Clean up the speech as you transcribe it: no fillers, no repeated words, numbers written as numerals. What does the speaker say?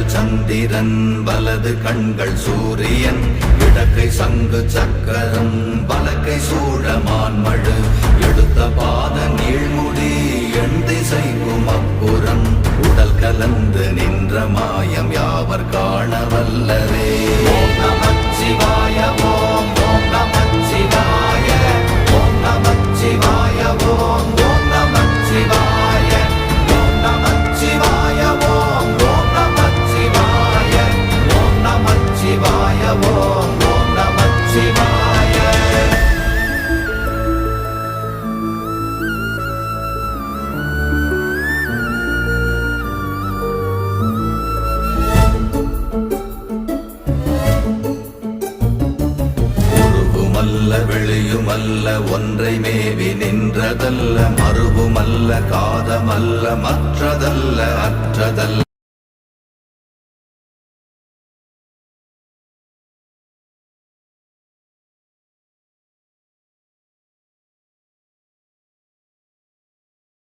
இடங்கள் சந்திரன் வலது கண்கள் சூரியன் இடக்கை சங்கு சக்கரம் வலக்கை சூழமான்மழு எடுத்த பாத நீழ்முடி எண் திசைக்கும் அப்புறம் உடல் கலந்து நின்ற மாயம் யாவர் காண வல்லரே. ஓம் நமச்சிவாய ஓம் ஓம் நமச்சிவாய ஓம் நமச்சிவாய ஓம் ஓம் நமச்சிவாய ஓம் நமச்சிவாய ஓம் ஓம் நமச்சிவாய ஓம் நமச்சிவாய ஓம் ஓம் நமச்சிவாய. வெளியுமல்ல ஒன்றை மேவி நின்றதல்ல மறுவுமல்ல காதமல்ல மற்றதல்ல அற்றதல்ல